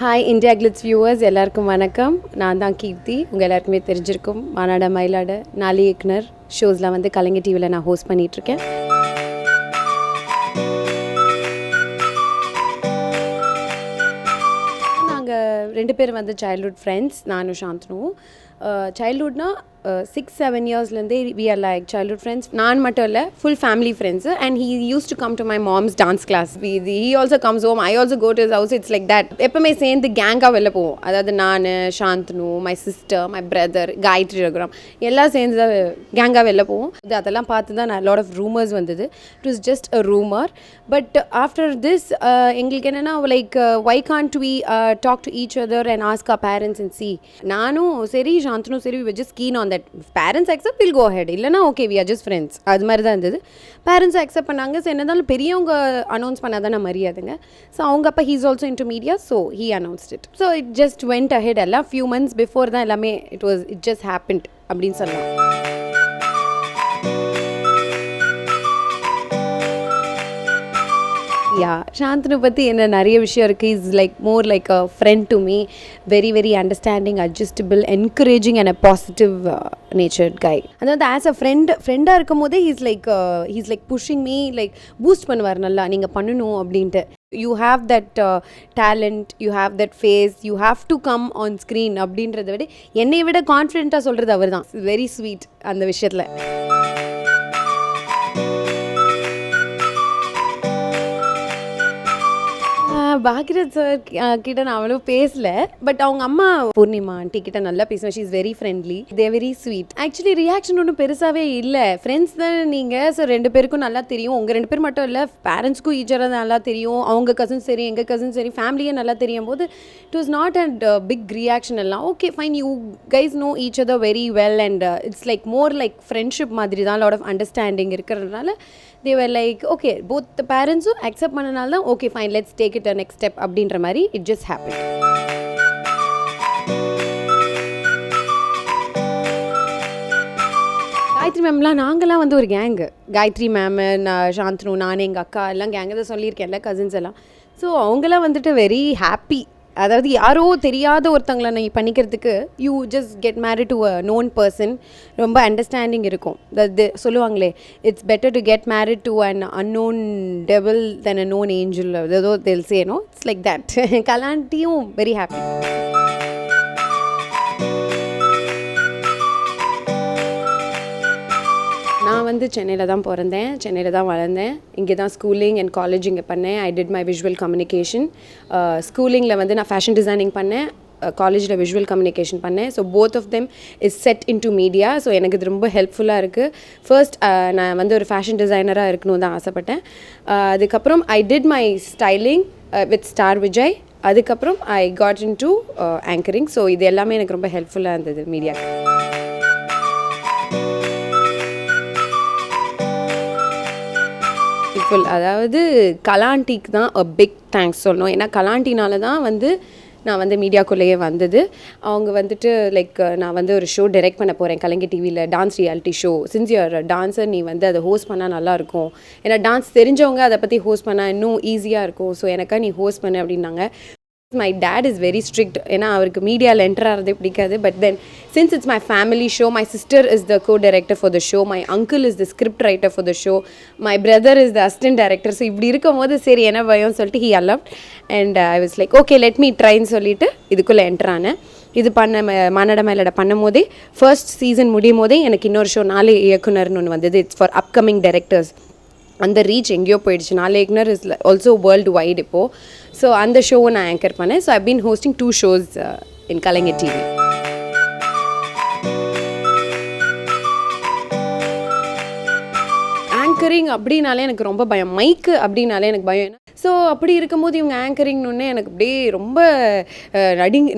Hi India glitz viewers எல்லாருக்கும் வணக்கம். நான் தான் கீர்த்தி. உங்கள் எல்லாருக்குமே தெரிஞ்சிருக்கும் மானாட மயிலாட நாலி இயக்குனர் ஷோஸில் வந்து கலைஞர் டிவியில் நான் ஹோஸ்ட் பண்ணிகிட்ருக்கேன். நாங்கள் 2 பேர் வந்து சைல்ட்ஹுட் ஃப்ரெண்ட்ஸ், நானும் சாந்தனுவும். சைல்ட்ஹுட்னா 6-7 இயர்ஸ்லேருந்தே we are like childhood friends. நான் மட்டும் இல்லை, full family friends. And he use to come to my mom's dance class. He also comes home, I also go to his house. It's like that. எப்பவுமே சேர்ந்து கேங்காக வெளில போவோம். அதாவது நான், Shanthanu, my sister, my brother, Gayathri Raghuram எல்லாம் சேர்ந்து தான் கேங்காக வெளில போவோம். அதெல்லாம் பார்த்து தான் லாட் ஆஃப் ரூமர்ஸ் வந்தது. It was just a rumour. But after this எங்களுக்கு என்னென்னா like why can't we talk to each other and ask our parents and see. நானும் சரி, சாந்தனும் சரி, we just keen on that. Parents accept, we'll go ahead. இல்லைனா okay, we are just friends. அது மாதிரி தான் இருந்தது. பேரண்ட்ஸ் அக்செப்ட் பண்ணாங்க. ஸோ என்னதாலும் பெரியவங்க அனௌன்ஸ் பண்ணாதான் மரியாதைங்க. ஸோ அவங்க அப்போ he's also in to media, so he announced it. So it just went ahead. எல்லாம் ஃபியூ மந்த்ஸ் பிஃபோர் தான் எல்லாமே இட் ஜஸ்ட் ஹேப்பன்ட் அப்படின்னு சொல்லலாம். யா, சாந்தனு பற்றி என்ன நிறைய விஷயம் இருக்குது. Is like more like a friend to me. Very very understanding, adjustable, encouraging and a positive natured guy. அதாவது ஆஸ் அ ஃப்ரெண்டாக இருக்கும் போதே he's like pushing me, like boost பண்ணுவார். நல்லா நீங்கள் பண்ணணும் அப்படின்ட்டு. You have that talent, you have that face, you have to come on screen அப்படின்றத விட என்னை விட கான்ஃபிடென்ட்டாக சொல்கிறது அவர் தான். வெரி ஸ்வீட் அந்த விஷயத்தில். பாக்யராஜ் சார் கிட்ட நான் அவ்வளோ பேசல. பட் அவங்க அம்மா பூர்ணிமா ஆண்டி கிட்ட நல்லா பேசுவேன். She is very friendly, they very sweet. Actually reaction ஒன்றும் பெருசாகவே இல்லை. ஃப்ரெண்ட்ஸ் தான் நீங்கள். ஸோ 2 பேருக்கும் நல்லா தெரியும். உங்கள் 2 பேர் மட்டும் இல்லை, பேரண்ட்ஸ்க்கும் ஈச்சராக நல்லா தெரியும். அவங்க கசின் சரி, எங்கள் கசின் சரி, ஃபேமிலியே நல்லா தெரியும் போது it was not and big reaction எல்லாம். Okay fine, you guys know each other very well and it's like more like friendship மாதிரி தான். லாட் ஆஃப் அண்டர்ஸ்டாண்டிங் இருக்கிறதுனால they were like okay, both the parents accept பண்ணனால தான் okay fine, let's take it a next step அப்படின்ற மாதிரி it just happened. Gayatri மேம்லாம் நாங்களாம் வந்து ஒரு கேங்கு. காயத்ரி மேமு, சாந்தனு, நான், எங்கள் அக்கா எல்லாம் கேங்கு தான் சொல்லியிருக்கேன், எல்லா கசின்ஸ் எல்லாம். ஸோ அவங்களாம் வந்துட்டு வெரி ஹாப்பி. அதாவது யாரோ தெரியாத ஒருத்தங்களை நீ பண்ணிக்கிறதுக்கு you just get married to a known person. ரொம்ப அண்டர்ஸ்டாண்டிங் இருக்கும். சொல்லுவாங்களே, it's better to get married to an unknown devil than a known angel. ஏதோ தெரிசேனோ, இட்ஸ் லைக் தட். கலாண்டியும் வெரி ஹாப்பி. நான் வந்து சென்னையில் தான் பிறந்தேன், சென்னையில் தான் வளர்ந்தேன். இங்கே தான் ஸ்கூலிங் அண்ட் காலேஜ் இங்கே பண்ணேன். I did my visual communication. ஸ்கூலிங்கில் வந்து நான் ஃபேஷன் டிசைனிங் பண்ணேன், காலேஜில் விஷுவல் கம்யூனிகேஷன் பண்ணேன். So both of them is set in to media. ஸோ எனக்கு இது ரொம்ப ஹெல்ப்ஃபுல்லாக இருக்குது. ஃபர்ஸ்ட் நான் வந்து ஒரு ஃபேஷன் டிசைனராக இருக்கணும்னு தான் ஆசைப்பட்டேன். அதுக்கப்புறம் I did my styling with star Vijay. அதுக்கப்புறம் I got in to anchoring. So இது எல்லாமே எனக்கு ரொம்ப ஹெல்ப்ஃபுல்லாக இருந்தது மீடியா. அதாவது கலாண்டிக்கு தான் அ பிக் தேங்க்ஸ் சொல்லணும். ஏன்னா கலாண்டினால தான் வந்து நான் வந்து மீடியாக்குள்ளேயே வந்தது. அவங்க வந்துட்டு லைக் நான் வந்து ஒரு ஷோ டைரக்ட் பண்ண போகிறேன் கலைஞர் டிவியில், dance reality show. Since you are dancer, நீ வந்து அதை ஹோஸ்ட் பண்ணால் நல்லாயிருக்கும். ஏன்னா டான்ஸ் தெரிஞ்சவங்க அதை பற்றி ஹோஸ்ட் பண்ணால் இன்னும் ஈஸியாக இருக்கும். ஸோ எனக்கா நீ ஹோஸ்ட் பண்ணு அப்படின்னாங்க. My dad is very strict. ஏன்னா அவருக்கு மீடியாவில் என்டர் ஆகிறதே பிடிக்காது. But then since it's my family show, my sister is the co director for the show, my uncle is the script writer for the show, my brother is the assistant director. So இப்படி இருக்கும் போது சரி என்ன பயம் சொல்லிட்டு he allowed. And I was like okay let me ட்ரைன்னு சொல்லிட்டு இதுக்குள்ளே என்டர் ஆனேன். இது மானாட மயிலாட பண்ணும் போதே ஃபர்ஸ்ட் சீசன் முடியும் போதே எனக்கு இன்னொரு ஷோ நாலு இயக்குனர்னு ஒன்று வந்தது. It's for upcoming directors. அந்த ரீச் எங்கேயோ போயிடுச்சு. நாலு இயக்குனர் இஸ் ஆல்சோ வேர்ல்டு வைட் இப்போது. ஸோ அந்த ஷோவை நான் ஆங்கர் பண்ணேன். So I been hosting 2 shows in Kalaignar TV. Anchoring அப்படின்னாலே எனக்கு ரொம்ப பயம். மைக்கு அப்படின்னாலே எனக்கு பயம். ஸோ அப்படி இருக்கும்போது இவங்க ஆங்கரிங்னு எனக்கு அப்படியே ரொம்ப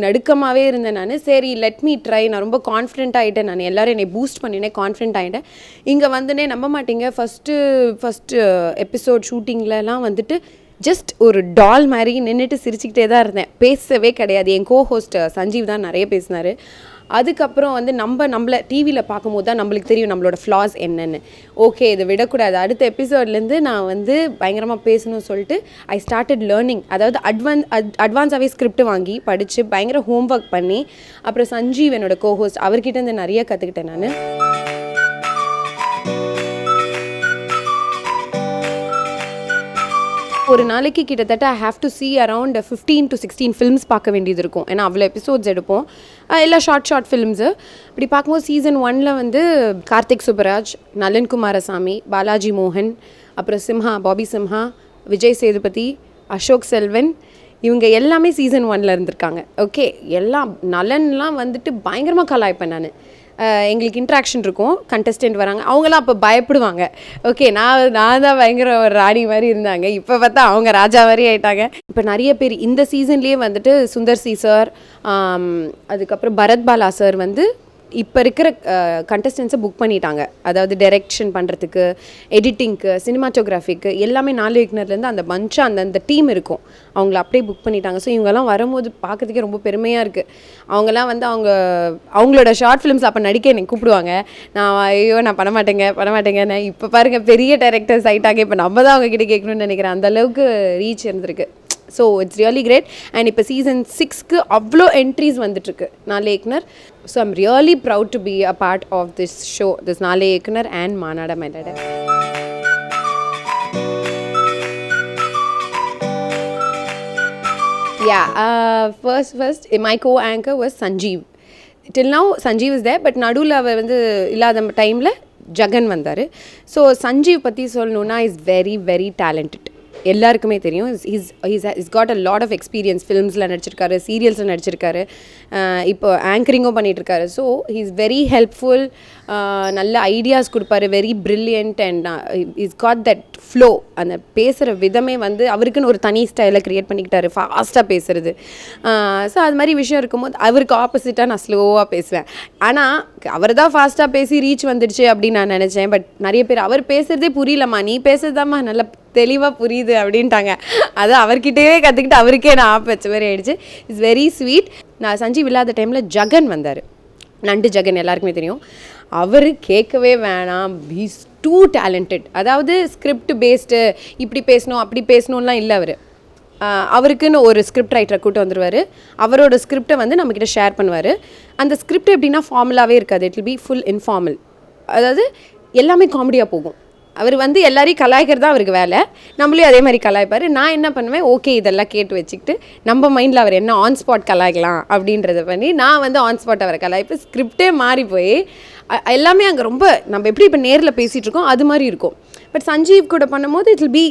நடுக்கமாகவே இருந்தேன் நான். சரி லெட் மீ ட்ரை. நான் ரொம்ப கான்ஃபிடென்ட் ஆகிட்டேன். நான் எல்லோரும் என்னை பூஸ்ட் பண்ணினேன், கான்ஃபிடென்ட் ஆகிட்டேன். இங்கே வந்துனே நம்ப மாட்டீங்க, ஃபஸ்ட்டு எபிசோட் ஷூட்டிங்லலாம் வந்துட்டு ஜஸ்ட் ஒரு டால் மாதிரி நின்றுட்டு சிரிச்சுக்கிட்டே தான் இருந்தேன். பேசவே கிடையாது. என் கோஹோஸ்ட் சஞ்சீவ் தான் நிறைய பேசினார். அதுக்கப்புறம் வந்து நம்மளை டிவியில் பார்க்கும்போது தான் நம்மளுக்கு தெரியும் நம்மளோட ஃப்ளாஸ் என்னென்னு. ஓகே இதை விடக்கூடாது, அடுத்த எபிசோட்லேருந்து நான் வந்து பயங்கரமாக பேசணும்னு சொல்லிட்டு ஐ ஸ்டார்டட் லேர்னிங். அதாவது அட்வான்ஸாகவே ஸ்கிரிப்ட் வாங்கி படித்து பயங்கர ஹோம்ஒர்க் பண்ணி அப்புறம் சஞ்சீவ் என்னோட கோஹோஸ்ட் அவர்கிட்ட இருந்து நிறைய கற்றுக்கிட்டேன் நான். ஒரு நாளைக்கு கிட்டத்தட்ட I have to see around 15 to 16 films பார்க்க வேண்டியது இருக்கும். ஏன்னா அவ்வளோ எபிசோட்ஸ் எடுப்போம், எல்லாம் ஷார்ட் ஃபிலிம்ஸு. இப்படி பார்க்கும்போது சீசன் 1 வந்து கார்த்திக் சுப்பராஜ், நலன் குமாரசாமி, பாலாஜி மோகன், அப்புறம் சிம்ஹா, பாபி சிம்ஹா, விஜய் சேதுபதி, அசோக் செல்வன், இவங்க எல்லாமே சீசன் 1 இருந்திருக்காங்க. ஓகே, எல்லாம் நலன்லாம் வந்துட்டு பயங்கரமாக கலாய்ப்பேன் நான். எங்களுக்கு இன்ட்ராக்ஷன் இருக்கும், கண்டஸ்டன்ட் வராங்க, அவங்களாம் அப்போ பயப்படுவாங்க. ஓகே, நான் தான் பயங்கர ஒரு ராணி மாதிரி இருந்தாங்க, இப்போ பார்த்தா அவங்க ராஜா மாதிரி ஆகிட்டாங்க. இப்போ நிறைய பேர் இந்த சீசன்லேயே வந்துட்டு சுந்தர் சி சார், அதுக்கப்புறம் பரத் பாலா சார் வந்து இப்போ இருக்கிற கண்டஸ்டன்ஸை புக் பண்ணிட்டாங்க. அதாவது டைரக்ஷன் பண்ணுறதுக்கு, எடிட்டிங்க்கு, சினிமாட்டோகிராஃபிக்கு எல்லாமே 4 இயக்குனர்லேருந்து அந்த பஞ்சாக அந்த டீம் இருக்கும், அவங்கள அப்படியே புக் பண்ணிட்டாங்க. ஸோ இவங்கெல்லாம் வரும்போது பார்க்கறதுக்கே ரொம்ப பெருமையாக இருக்குது. அவங்கெல்லாம் வந்து அவங்களோட ஷார்ட் ஃபிலிம்ஸ் அப்போ நடிக்க எனக்கு கூப்பிடுவாங்க. நான் ஐயோ நான் பண்ண மாட்டேங்க. இப்போ பாருங்கள் பெரிய டைரக்டர்ஸ் ஆகிட்டாங்க, இப்போ நம்ம தான் அவங்ககிட்ட கேட்கணும்னு நினைக்கிறேன். அந்தளவுக்கு ரீச் இருந்திருக்கு. So it's really great. And இப்போ சீசன் 6க்கு அவ்வளோ என்ட்ரிஸ் வந்துட்டுருக்கு 4 இயக்குனர். So I'm really proud to be a part of this show, this 4 இயக்குனர் அண்ட் மானாட மயிலாட. First my co-anchor was Sanjeev. Till now Sanjeev is there, but நடுவில் அவர் வந்து இல்லாத டைமில் ஜகன் வந்தார். ஸோ சஞ்சீவ் பற்றி சொல்லணுன்னா இஸ் வெரி வெரி டேலண்டட். எல்லாருக்குமே தெரியும். Is got a lot of experience. ஃபிலிம்ஸில் நடிச்சிருக்காரு, சீரியல்ஸில் நடிச்சிருக்காரு, இப்போ ஆங்கரிங்கும் பண்ணிகிட்ருக்காரு. ஸோ ஹீஸ் வெரி ஹெல்ப்ஃபுல், நல்ல ஐடியாஸ் கொடுப்பாரு, very brilliant. And is got that flow. அந்த பேசுகிற விதமே வந்து அவருக்குன்னு ஒரு தனி ஸ்டைலை க்ரியேட் பண்ணிக்கிட்டாரு, ஃபாஸ்ட்டாக பேசுகிறது. ஸோ அது மாதிரி விஷயம் இருக்கும்போது அவருக்கு ஆப்போசிட்டாக நான் ஸ்லோவாக பேசுவேன். ஆனால் அவர் தான் ஃபாஸ்ட்டாக பேசி ரீச் வந்துடுச்சு அப்படின்னு நான் நினச்சேன். பட் நிறைய பேர் அவர் பேசுகிறதே புரியலம்மா, நீ பேசுறதாம்மா நல்லா தெளிவாக புரியுது அப்படின்ட்டாங்க. அது அவர்கிட்டவே கற்றுக்கிட்டு அவருக்கே நான் ஆப் வச்ச மாதிரி ஆயிடுச்சு. It's very sweet. நான் சஞ்சீவ் இல்லாத டைமில் ஜகன் வந்தார், நண்டு ஜகன் எல்லாருக்குமே தெரியும். அவர் கேட்கவே வேணாம், ஹீஸ் டூ டேலண்டட். அதாவது ஸ்கிரிப்ட் பேஸ்டு, இப்படி பேசணும் அப்படி பேசணும்லாம் இல்லை. அவருக்குன்னு ஒரு ஸ்கிரிப்ட் ரைட்டரை கூட்டு வந்துடுவார். அவரோட ஸ்கிரிப்டை வந்து நம்மக்கிட்ட ஷேர் பண்ணுவார். அந்த ஸ்கிரிப்ட் எப்படின்னா ஃபார்முலாவே இருக்காது, it will be full informal. அதாவது எல்லாமே காமெடியாக போகும். அவர் வந்து எல்லாரையும் கலாய்க்கிறது தான் அவருக்கு வேலை, நம்மளையும் அதே மாதிரி கலாய்ப்பார். நான் என்ன பண்ணுவேன், ஓகே இதெல்லாம் கேட்டு வச்சுக்கிட்டு நம்ம மைண்டில் அவர் என்ன ஆன் ஸ்பாட் கலாய்க்கலாம் அப்படின்றத பண்ணி நான் வந்து ஆன் ஸ்பாட் அவரை கலாய்ப்பு. ஸ்கிரிப்டே மாறி போய் எல்லாமே அங்கே ரொம்ப நம்ம எப்படி இப்போ நேரில் பேசிகிட்டு இருக்கோம் அது மாதிரி இருக்கும். பட் சஞ்சீவ் கூட பண்ணும்போது it will be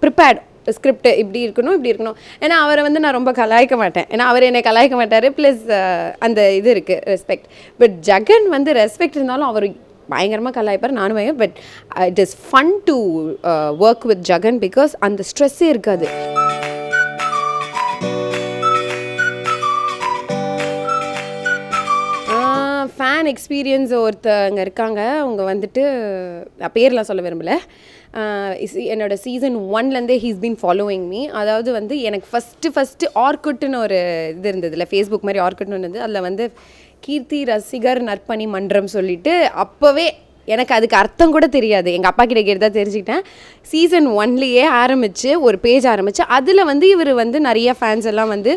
prepared. Script இப்படி இருக்கணும். ஏன்னா அவரை வந்து நான் ரொம்ப கலாய்க்க மாட்டேன், ஏன்னா அவர் என்னை கலாய்க்க மாட்டார். ப்ளஸ் அந்த இது இருக்குது, ரெஸ்பெக்ட். பட் ஜகன் வந்து ரெஸ்பெக்ட் இருந்தாலும் அவர் பயங்கரமாக கலாய்ப்பார், நானும் பயங்கர. But it is fun to work with Jagan because அந்த ஸ்ட்ரெஸ்ஸே இருக்காது. ஃபேன் எக்ஸ்பீரியன்ஸ் ஒருத்தங்க இருக்காங்க, அவங்க வந்துட்டு பேர்லாம் சொல்ல விரும்பலை. என்னோடய சீசன் 1லேருந்தே ஹீஸ் பீன் ஃபாலோவிங் மீ. அதாவது வந்து எனக்கு ஃபஸ்ட்டு ஆர்குட்னு ஒரு இது இருந்ததுல, ஃபேஸ்புக் மாதிரி ஆர்குட்னு இருந்தது. அதில் வந்து கீர்த்தி ரசிகர் நற்பணி மன்றம் சொல்லிட்டு, அப்போவே எனக்கு அதுக்கு அர்த்தம் கூட தெரியாது, எங்கள் அப்பா கிட்ட கேட்டு தான் தெரிஞ்சுக்கிட்டேன். சீசன் 1லேயே ஆரம்பித்து ஒரு பேஜ் ஆரம்பித்து அதில் வந்து இவர் வந்து நிறைய ஃபேன்ஸ் எல்லாம் வந்து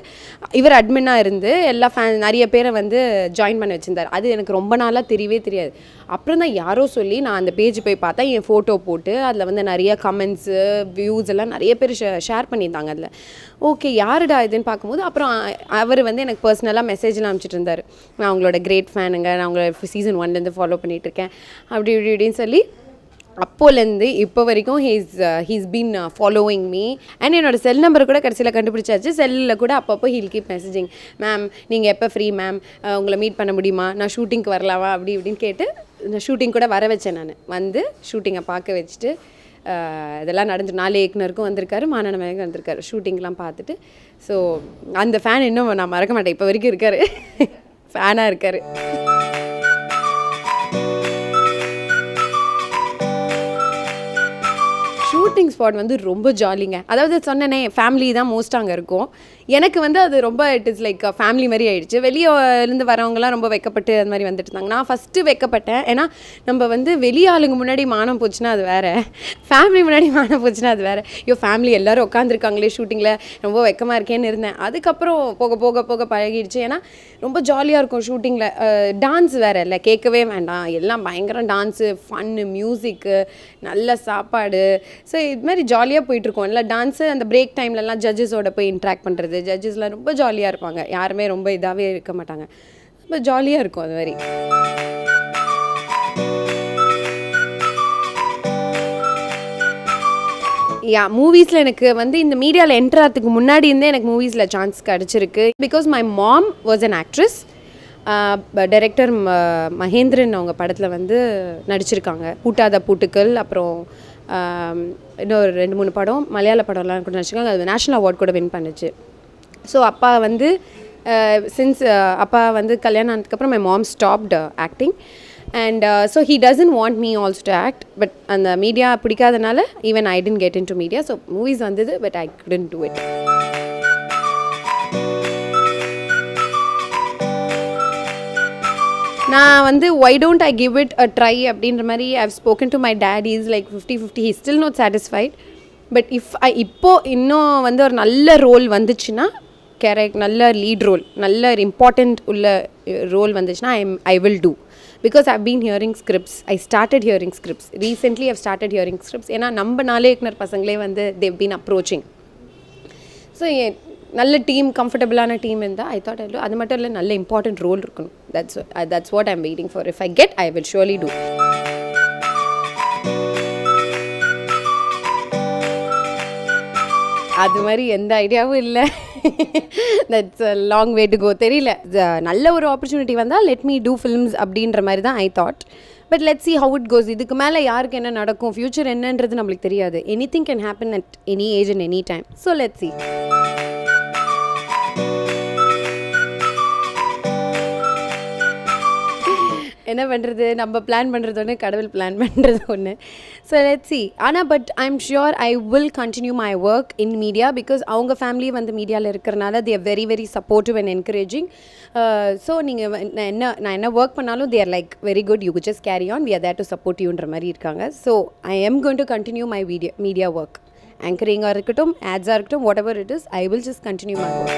இவர் அட்மின்னாக இருந்து எல்லா நிறைய பேரை வந்து ஜாயின் பண்ண வச்சுருந்தார். அது எனக்கு ரொம்ப நாளாக தெரியவே தெரியாது. அப்புறம் தான் யாரோ சொல்லி நான் அந்த பேஜ் போய் பார்த்தா என் ஃபோட்டோ போட்டு அதில் வந்து நிறைய கமெண்ட்ஸு வியூஸ் எல்லாம் நிறைய பேர் ஷேர் பண்ணியிருந்தாங்க. அதில் ஓகே யாருடா இதுன்னு பார்க்கும்போது அப்புறம் அவர் வந்து எனக்கு பர்சனலாக மெசேஜ்லாம் அனுப்பிச்சிட்டு இருந்தார், நான் அவங்களோட கிரேட் ஃபேனுங்க, நான் அவங்களோட சீசன் 1லேருந்து ஃபாலோ பண்ணிகிட்ருக்கேன் அப்படி இப்படின்னு சொல்லி. அப்போலேருந்து இப்போ வரைக்கும் he's been following me. And என்னோடய செல் நம்பர் கூட கடைசியில் கண்டுபிடிச்சாச்சு. செல்லில் கூட அப்பப்போ ஹீல் கீப் மெசேஜிங், மேம் நீங்கள் எப்போ ஃப்ரீ மேம், உங்களை மீட் பண்ண முடியுமா, நான் ஷூட்டிங்க்கு வரலாமா அப்படி இப்படின்னு கேட்டு நான் ஷூட்டிங் கூட வர வச்சேன். நான் வந்து ஷூட்டிங்கை பார்க்க வச்சுட்டு இதெல்லாம் நடந்து 4 இயக்குனருக்கும் வந்திருக்காரு, மானாட மயிலாடுக்கும் வந்திருக்காரு, ஷூட்டிங்லாம் பார்த்துட்டு. ஸோ அந்த ஃபேன் இன்னும் நான் மறக்க மாட்டேன், இப்போ வரைக்கும் இருக்கார், ஃபேனாக இருக்கார். ஷூட்டிங் ஸ்பாட் வந்து ரொம்ப ஜாலிங்க. அதாவது சொன்னேனே ஃபேமிலி தான் மோஸ்ட் அங்கே இருக்கும். எனக்கு வந்து அது ரொம்ப இட் இஸ் லைக் ஃபேமிலி மாதிரி ஆயிடுச்சு. வெளியே இருந்து வரவங்கலாம் ரொம்ப வெக்கப்பட்டு அது மாதிரி வந்துட்டு இருந்தாங்க. நான் ஃபஸ்ட்டு வெக்கப்பட்டேன். ஏன்னா நம்ம வந்து வெளி ஆளுங்க முன்னாடி மானம் போச்சுன்னா அது வேறு, ஃபேமிலி முன்னாடி மானம் போச்சுன்னா அது வேறு. ஐயோ ஃபேமிலி எல்லோரும் உட்காந்துருக்காங்களே ஷூட்டிங்கில், ரொம்ப வெக்கமாக இருக்கேன்னு இருந்தேன். அதுக்கப்புறம் போக போக போக பழகிடுச்சு. ஏன்னா ரொம்ப ஜாலியாக இருக்கும் ஷூட்டிங்கில். டான்ஸ் வேறு இல்லை, கேட்கவே வேண்டாம். எல்லாம் பயங்கரம் டான்ஸு, ஃபன்னு, மியூசிக்கு, நல்ல சாப்பாடு. ஸோ இது மாதிரி ஜாலியாக போயிட்டுருக்கோம். இல்லை டான்ஸு அந்த பிரேக் டைம்லலாம் ஜட்ஜஸோட போய் இன்ட்ராக்ட் பண்ணுறது. ஜட்ஜஸ்லாம் ரொம்ப ஜாலியாக இருப்பாங்க, யாருமே ரொம்ப இதாகவே இருக்க மாட்டாங்க. ரொம்ப ஜாலியாக இருக்கும் அது மாதிரி. மூவிஸில் எனக்கு வந்து இந்த மீடியாவில் என்டர் ஆகிறதுக்கு முன்னாடி இருந்தே எனக்கு மூவிஸில் சான்ஸ் கிடச்சிருக்கு. Because my mom was an actress. Director Mahendran அவங்க படத்தில் வந்து நடிச்சிருக்காங்க. பூட்டாத பூட்டுக்கள், அப்புறம் இன்னொரு 2-3 படம், மலையாள படம்லாம் கூட நடிச்சிருக்காங்க. அது நேஷ்னல் அவார்ட் கூட வின் பண்ணுச்சு. ஸோ அப்பா வந்து சின்ஸ் அப்பா வந்து கல்யாணம் ஆனதுக்கப்புறம் my mom stopped acting. And so he doesn't want me also to act, but அந்த media பிடிக்காதனால even I didn't get into media. So movies வந்தது, but I couldn't do it. நான் வந்து why don't I give it a try அப்படின்ற மாதிரி I've spoken to my dad. He's like 50-50, he's still not satisfied. But if இப்போ இன்னும் வந்து ஒரு நல்ல ரோல் வந்துச்சுன்னா, நல்ல லீட் ரோல், நல்ல இம்பார்ட்டண்ட் உள்ள ரோல் வந்துச்சுன்னா I will do. Because I've been hearing scripts. I started hearing scripts. Recently I've started hearing scripts. ஏன்னா நம்ம நாளே இயக்குனர் பசங்களே வந்து they've been approaching. ஸோ நல்ல டீம், கம்ஃபர்டபுளான டீம் இருந்தால் I thought அது மட்டும் இல்லை, நல்ல இம்பார்ட்டண்ட் ரோல் இருக்கணும். That's what I'm waiting for. If I get, I will surely do. அது மாதிரி எந்த ஐடியாவும் இல்லை. That's a long way to go. தெரியல, நல்ல ஒரு ஆப்பர்ச்சுனிட்டி வந்தால் லெட் மீ டூ ஃபிலிம்ஸ் அப்படின்ற மாதிரி தான் I thought. But let see how it goes. இதுக்கு மேலே யாருக்கு என்ன நடக்கும், ஃப்யூச்சர் என்னன்றது நம்மளுக்கு தெரியாது. Anything can happen at any age and any time. So let see. என்ன பண்ணுறது, நம்ம பிளான் பண்ணுறது ஒன்று, கடவுள் பிளான் பண்ணுறது ஒன்று. So let's see. ஆனால் but I am sure I will continue my work in media. Because அவங்க ஃபேமிலி வந்து மீடியாவில் இருக்கிறனால they are very very supportive and encouraging. So நீங்கள் நான் என்ன ஒர்க் பண்ணாலும் they are like very good, you just carry on, we are there to support யூன்ற மாதிரி இருக்காங்க. So I am going to continue my media work. ஆங்கரிங்காக இருக்கட்டும், ஆட்ஸாக இருக்கட்டும், what ever it is, I will just continue my work.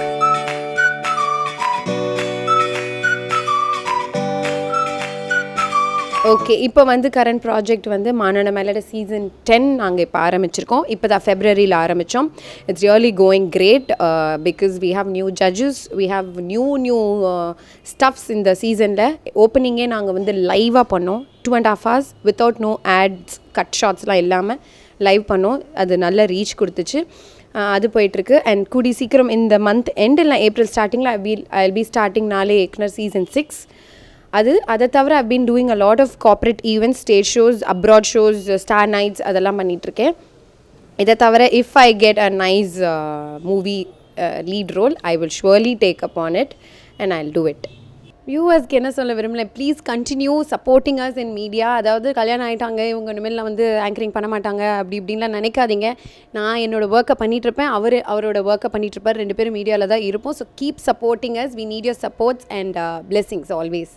Okay, இப்போ வந்து current project வந்து மானாட மயிலாட சீசன் 10 நாங்கள் இப்போ ஆரம்பிச்சிருக்கோம். இப்போ தான் ஃபெப்ரவரியில் ஆரம்பித்தோம். It's really going great because we have new judges, we have new stuffs இந்த சீசனில். ஓப்பனிங்கே நாங்கள் வந்து லைவாக பண்ணோம், 2.5 hours without no ads, cut ஷாட்ஸ்லாம் இல்லாமல் லைவ் பண்ணோம். அது நல்ல ரீச் கொடுத்துச்சு. அது போயிட்டுருக்கு. அண்ட் கூடி சீக்கிரம் இந்த மந்த் எண்ட் இல்லை ஏப்ரல் ஸ்டார்டிங்கில் ஐ வில் பி ஸ்டார்டிங் நாளே இயக்குனர் சீசன் 6. அதை தவிர I've been doing a lot of corporate events, stage shows, abroad shows, star nights, அதெல்லாம் பண்ணிகிட்ருக்கேன். இதை தவிர if I get a nice movie lead role, I will surely take upon it and I'll do it. வியூவர்ஸ்க்கு என்ன சொல்ல விரும்பல, please continue supporting us in media. அதாவது கல்யாணம் ஆகிட்டாங்க, இவங்க இனிமேல் வந்து ஆங்கரிங் பண்ண மாட்டாங்க அப்படி இப்படின்லாம் நினைக்காதீங்க. நான் என்னோடய ஒர்க்கை பண்ணிகிட்ருப்பேன், அவரோட ஒர்க்கை பண்ணிகிட்ருப்பார். 2 பேரும் மீடியாவில் தான் இருப்போம். So keep supporting us. We need your supports and blessings always.